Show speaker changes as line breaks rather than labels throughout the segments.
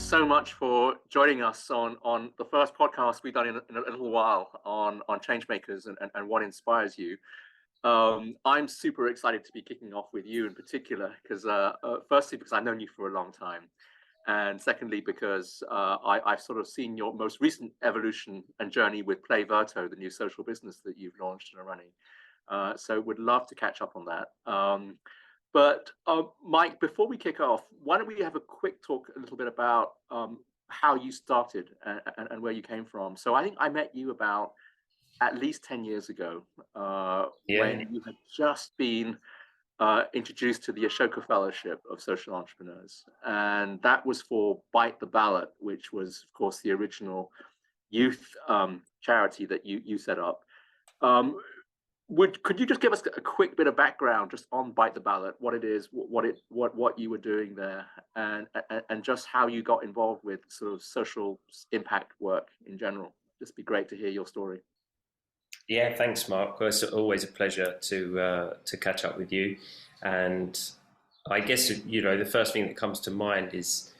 so much for joining us on the first podcast we've done in a little while on changemakers and what inspires you. I'm super excited to be kicking off with you in particular because firstly, because I've known you for a long time. And secondly, because I've sort of seen your most recent evolution and journey with Play Verto, the new social business that you've launched and are running. So would love to catch up on that. But Mike, before we kick off, why don't we have a quick talk a little bit about how you started and where you came from? So I think I met you about at least 10 years ago when you had just been introduced to the Ashoka Fellowship of Social Entrepreneurs. And that was for Bite the Ballot, which was, of course, the original youth charity that you set up. Could you just give us a quick bit of background just on Bite the Ballot, what it is, what you were doing there, and just how you got involved with sort of social impact work in general? Just be great to hear your story.
Yeah, thanks, Mark. Well, it's always a pleasure to catch up with you. And I guess, the first thing that comes to mind is,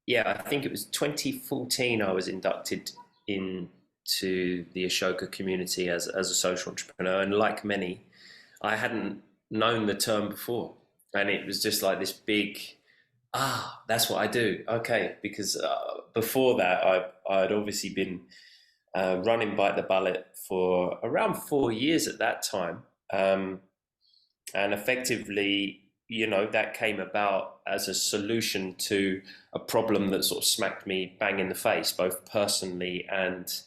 I think it was 2014 I was inducted into the Ashoka community as a social entrepreneur. And like many, I hadn't known the term before. And it was just like this big, that's what I do. Okay, because before that, I'd obviously been running Bite the Ballot for around 4 years at that time. And effectively, that came about as a solution to a problem that sort of smacked me bang in the face, both personally and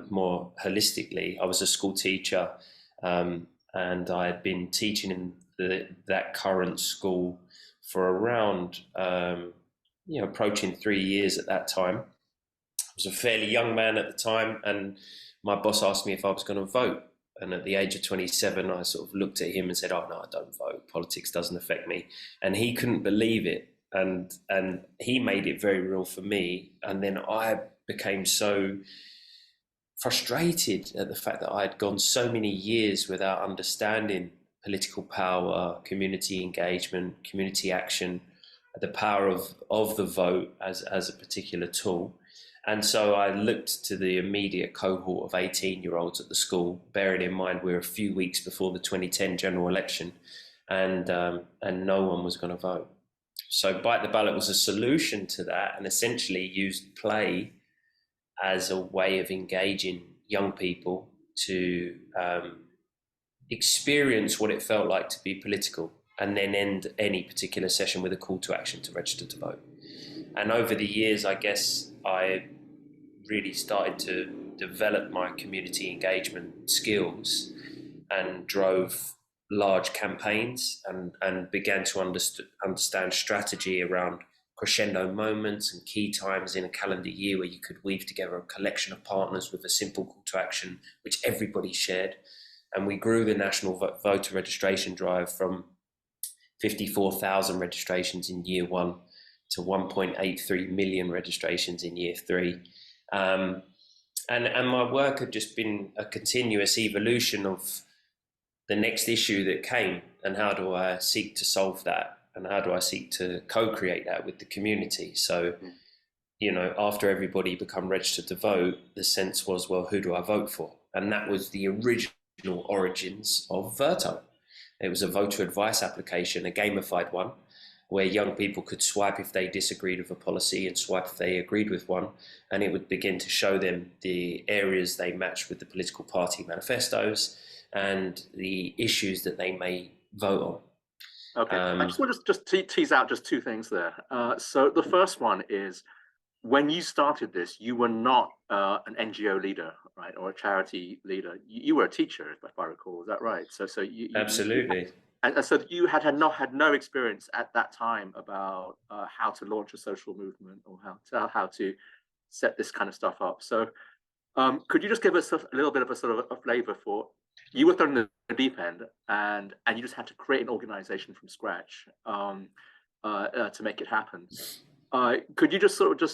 more holistically. I was a school teacher and I had been teaching in that current school for around, approaching 3 years at that time. I was a fairly young man at the time, and my boss asked me if I was going to vote. And at the age of 27, I sort of looked at him and said, "Oh no, I don't vote. Politics doesn't affect me." And he couldn't believe it. And he made it very real for me. And then I became so frustrated at the fact that I had gone so many years without understanding political power, community engagement, community action, the power of the vote as a particular tool. And so I looked to the immediate cohort of 18-year-olds at the school, bearing in mind we're a few weeks before the 2010 general election, and no one was going to vote. So Bite the Ballot was a solution to that, and essentially used play as a way of engaging young people to experience what it felt like to be political, and then end any particular session with a call to action to register to vote. And over the years, I guess I really started to develop my community engagement skills and drove large campaigns and began to understand strategy around crescendo moments and key times in a calendar year where you could weave together a collection of partners with a simple call to action, which everybody shared. And we grew the national voter registration drive from 54,000 registrations in year one to 1.83 million registrations in year three. And my work had just been a continuous evolution of the next issue that came, and how do I seek to solve that, and how do I seek to co-create that with the community. So, after everybody become registered to vote, the sense was, well, who do I vote for? And that was the original origins of Verto. It was a voter advice application, a gamified one, where young people could swipe if they disagreed with a policy and swipe if they agreed with one, and it would begin to show them the areas they matched with the political party manifestos and the issues that they may vote on.
Okay, I just want to just tease out just two things there. So the first one is, when you started this, you were not an NGO leader, right, or a charity leader. You were a teacher, if I recall. Is that right? So you
absolutely.
And so you had no experience at that time about how to launch a social movement or how to set this kind of stuff up. So could you just give us a little bit of a sort of a flavor for, you were thrown in the deep end and you just had to create an organization from scratch to make it happen. Could you just sort of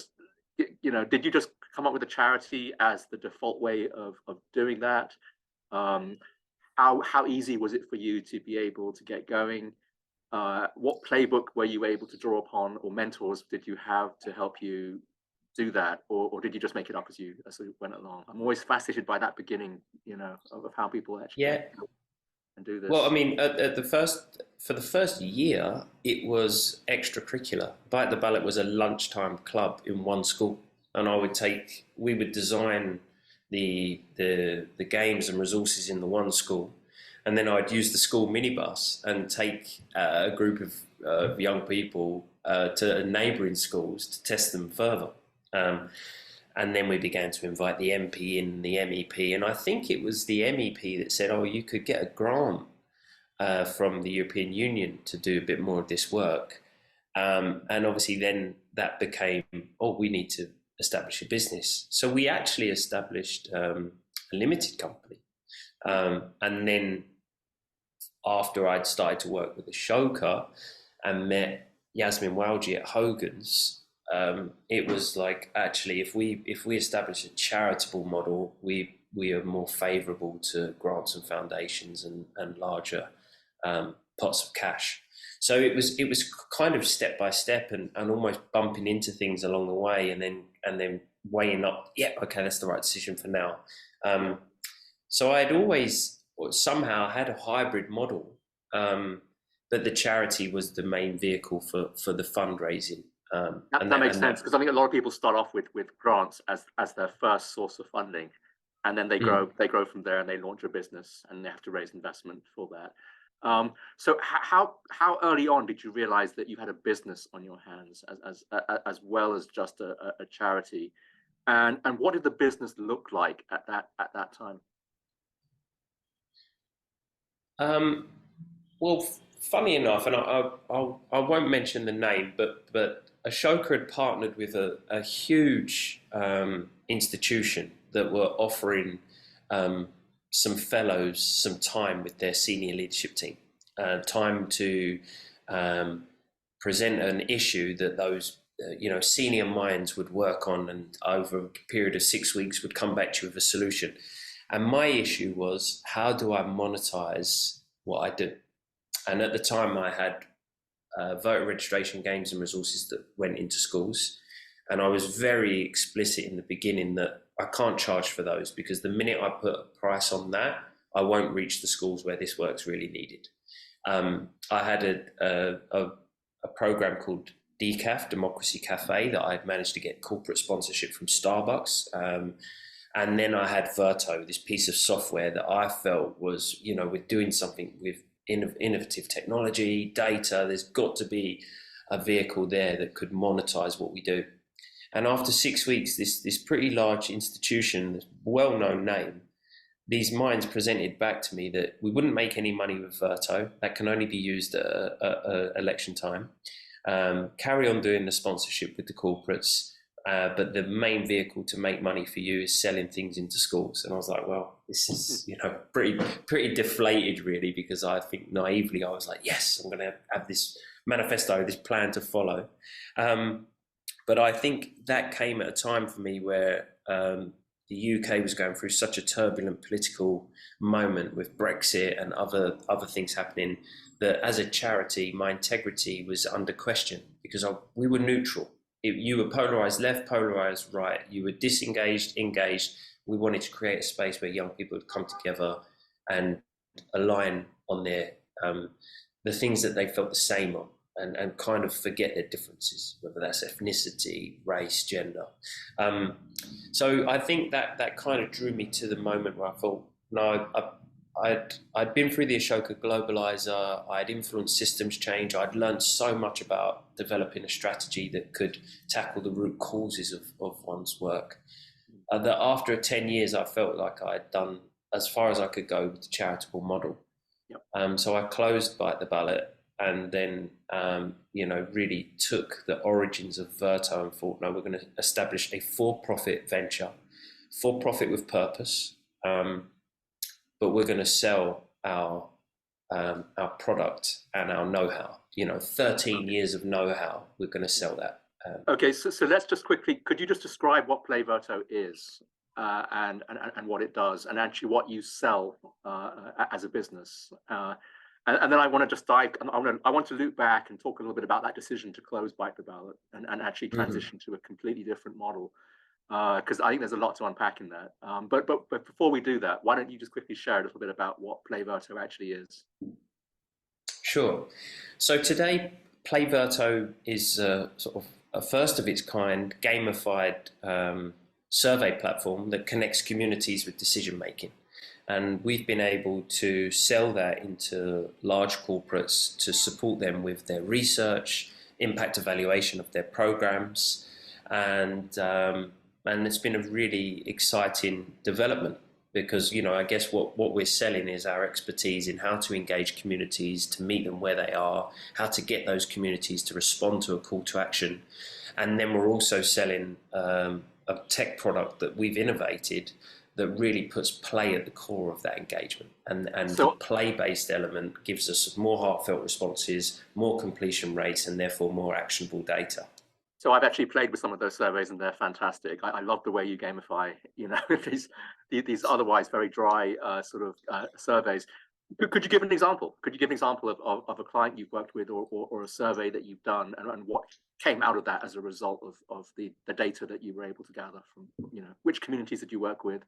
did you just come up with a charity as the default way of doing that? How easy was it for you to be able to get going? what playbook were you able to draw upon, or mentors did you have to help you do that, or did you just make it up as you went along? I'm always fascinated by that beginning, of how people actually and do this.
Well, I mean, for the first year, it was extracurricular. Bite the Ballot was a lunchtime club in one school, and we would design the games and resources in the one school, and then I'd use the school minibus and take a group of young people to neighbouring schools to test them further. And then we began to invite the MP in, the MEP, and I think it was the MEP that said, "Oh, you could get a grant from the European Union to do a bit more of this work." And obviously then that became, we need to establish a business. So we actually established a limited company. And then after I'd started to work with Ashoka and met Yasmin Walji at Hogan's, it was like, actually, if we establish a charitable model, we are more favourable to grants and foundations and larger pots of cash. So it was kind of step by step and almost bumping into things along the way, and then weighing up. Yeah, okay, that's the right decision for now. So I'd always somehow had a hybrid model, but the charity was the main vehicle for the fundraising.
That makes sense, because I think a lot of people start off with grants as their first source of funding, and then they grow from there, and they launch a business, and they have to raise investment for that. So how early on did you realize that you had a business on your hands as well as just a charity, and what did the business look like at that time?
Well, funny enough, and I won't mention the name, but Ashoka had partnered with a huge institution that were offering some fellows some time with their senior leadership team, time to present an issue that those senior minds would work on, and over a period of 6 weeks would come back to you with a solution. And my issue was, how do I monetize what I do? And at the time I had voter registration games and resources that went into schools. And I was very explicit in the beginning that I can't charge for those, because the minute I put a price on that, I won't reach the schools where this work's really needed. I had a program called Decaf, Democracy Cafe, that I'd managed to get corporate sponsorship from Starbucks. And then I had Verto, this piece of software that I felt was, we're doing something with innovative technology, data. There's got to be a vehicle there that could monetize what we do. And after 6 weeks, this pretty large institution, this well-known name, these minds presented back to me that we wouldn't make any money with Verto. That can only be used at election time. Carry on doing the sponsorship with the corporates, but the main vehicle to make money for you is selling things into schools. And I was like, well, this is pretty deflated, really, because I think naively I was like, yes, I'm going to have this manifesto, this plan to follow. But I think that came at a time for me where the UK was going through such a turbulent political moment with Brexit and other things happening, that as a charity, my integrity was under question, because we were neutral. You were polarized left, polarized right. You were disengaged, engaged. We wanted to create a space where young people would come together and align on their the things that they felt the same on, and kind of forget their differences, whether that's ethnicity, race, gender. So I think that kind of drew me to the moment where I thought, no, I'd been through the Ashoka Globalizer, I'd influenced systems change, I'd learned so much about developing a strategy that could tackle the root causes of one's work, that after 10 years I felt like I'd done as far as I could go with the charitable model. Yep. So I closed Bite the Ballot, and then really took the origins of Verto and thought, no, we're going to establish a for-profit venture, for-profit with purpose, but we're going to sell our product and our know-how. 13 years of know-how, we're going to sell that.
Okay, so let's just quickly, could you just describe what Play Verto is, and what it does, and actually what you sell as a business? And then I want to just dive. I want to loop back and talk a little bit about that decision to close Bite the Ballot and actually transition to a completely different model, because I think there's a lot to unpack in that. But before we do that, why don't you just quickly share a little bit about what Play Verto actually is?
Sure. So today, Play Verto is sort of a first of its kind gamified survey platform that connects communities with decision making. And we've been able to sell that into large corporates to support them with their research, impact evaluation of their programs, and it's been a really exciting development because, you know, I guess what we're selling is our expertise in how to engage communities, to meet them where they are, how to get those communities to respond to a call to action. And then we're also selling a tech product that we've innovated that really puts play at the core of that engagement. And so, the play-based element gives us more heartfelt responses, more completion rates, and therefore more actionable data.
So I've actually played with some of those surveys, and they're fantastic. I love the way you gamify, you know, these otherwise very dry surveys. Could you give an example? Could you give an example of a client you've worked with, or a survey that you've done, and what came out of that as a result of the data that you were able to gather from, you know, which communities did you work with,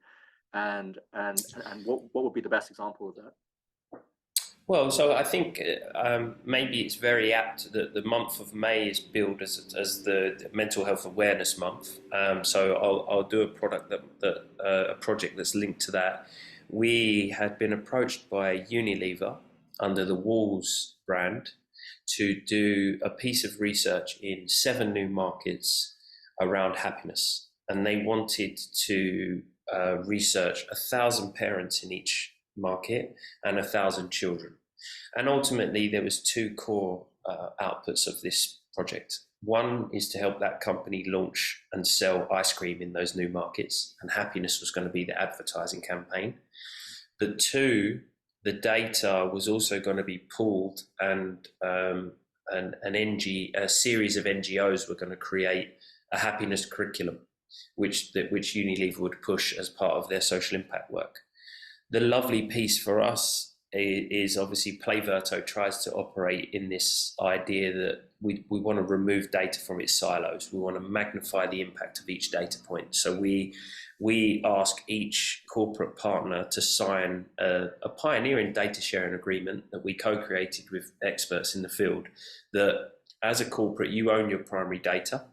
and what would be the best example of that?
Well, so I think maybe it's very apt that the month of May is billed as the Mental Health Awareness Month. So I'll do a project that's linked to that. We had been approached by Unilever under the Walls brand to do a piece of research in 7 new markets around happiness, and they wanted to research 1,000 parents in each market and 1,000 children. And ultimately, there was 2 core outputs of this project. One is to help that company launch and sell ice cream in those new markets, and happiness was going to be the advertising campaign. But 2, the data was also going to be pooled, and a series of NGOs were going to create a happiness curriculum, which Unilever would push as part of their social impact work. The lovely piece for us is obviously Play Verto tries to operate in this idea that we want to remove data from its silos. We want to magnify the impact of each data point. So we ask each corporate partner to sign a pioneering data sharing agreement that we co-created with experts in the field, that as a corporate, you own your primary data.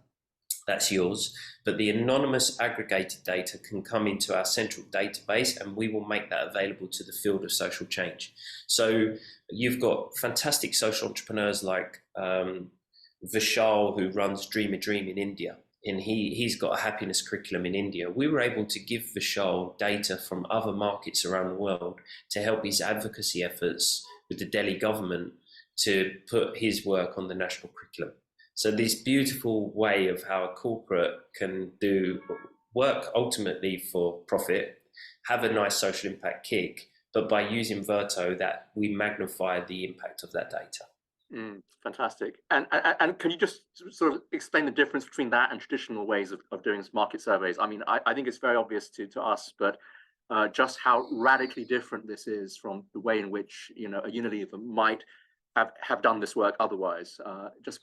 That's yours, but the anonymous aggregated data can come into our central database, and we will make that available to the field of social change. So you've got fantastic social entrepreneurs like Vishal, who runs Dream a Dream in India, and he's got a happiness curriculum in India. We were able to give Vishal data from other markets around the world to help his advocacy efforts with the Delhi government to put his work on the national curriculum. So this beautiful way of how a corporate can do work ultimately for profit, have a nice social impact kick, but by using Verto, that we magnify the impact of that data.
Fantastic. And can you just sort of explain the difference between that and traditional ways of doing market surveys? I mean, I think it's very obvious to us, but just how radically different this is from the way in which, you know, a Unilever might have done this work otherwise.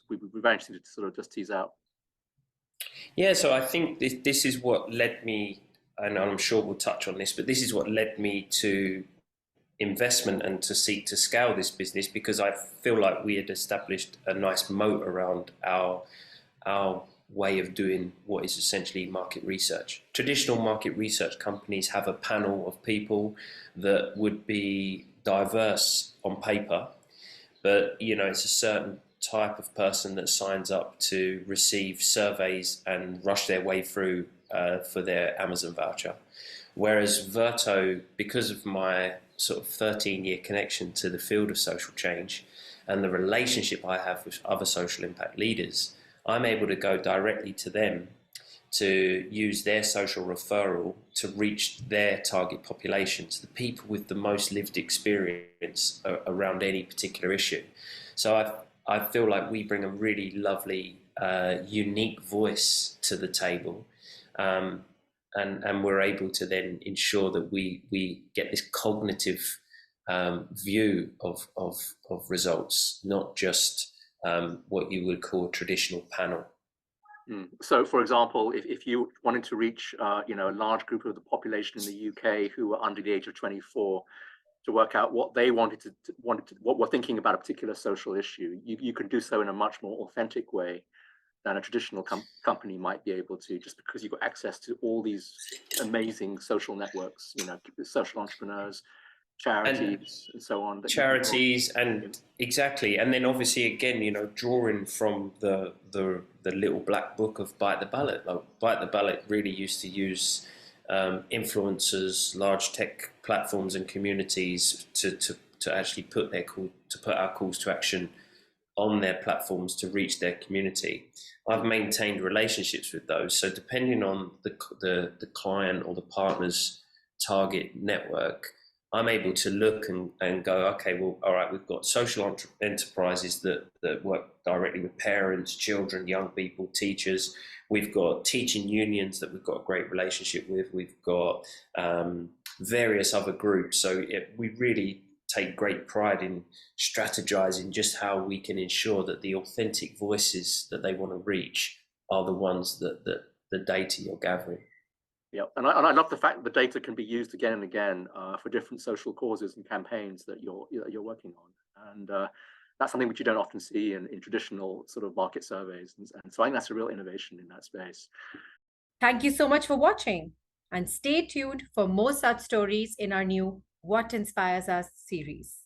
We'd be very interested to sort of just tease out.
Yeah, so I think this is what led me, and I'm sure we'll touch on this, but this is what led me to investment and to seek to scale this business, because I feel like we had established a nice moat around our way of doing what is essentially market research. Traditional market research companies have a panel of people that would be diverse on paper, but, you know, it's a certain type of person that signs up to receive surveys and rush their way through for their Amazon voucher. Whereas Verto, because of my sort of 13-year connection to the field of social change and the relationship I have with other social impact leaders, I'm able to go directly to them to use their social referral to reach their target populations, the people with the most lived experience around any particular issue. So I feel like we bring a really lovely, unique voice to the table, and we're able to then ensure that we get this cognitive view of results, not just what you would call a traditional panel.
So, for example, if you wanted to reach a large group of the population in the UK who were under the age of 24 to work out what they wanted to what were thinking about a particular social issue, you can do so in a much more authentic way than a traditional company might be able to, just because you've got access to all these amazing social networks, social entrepreneurs, charities, and so on.
Charities, and exactly. And then obviously, again, drawing from the little black book of Bite the Ballot. Like, Bite the Ballot really used to use influencers, large tech platforms and communities to actually put our calls to action on their platforms to reach their community. I've maintained relationships with those. So depending on the client or the partner's target network, I'm able to look and go, okay, well, all right, we've got social enterprises that work directly with parents, children, young people, teachers. We've got teaching unions that we've got a great relationship with. We've got various other groups. So we really take great pride in strategizing just how we can ensure that the authentic voices that they want to reach are the ones that the data you're gathering.
Yeah, and I love the fact that the data can be used again and again for different social causes and campaigns that you're working on, and that's something which you don't often see in traditional sort of market surveys, and so I think that's a real innovation in that space.
Thank you so much for watching, and stay tuned for more such stories in our new What Inspires Us series.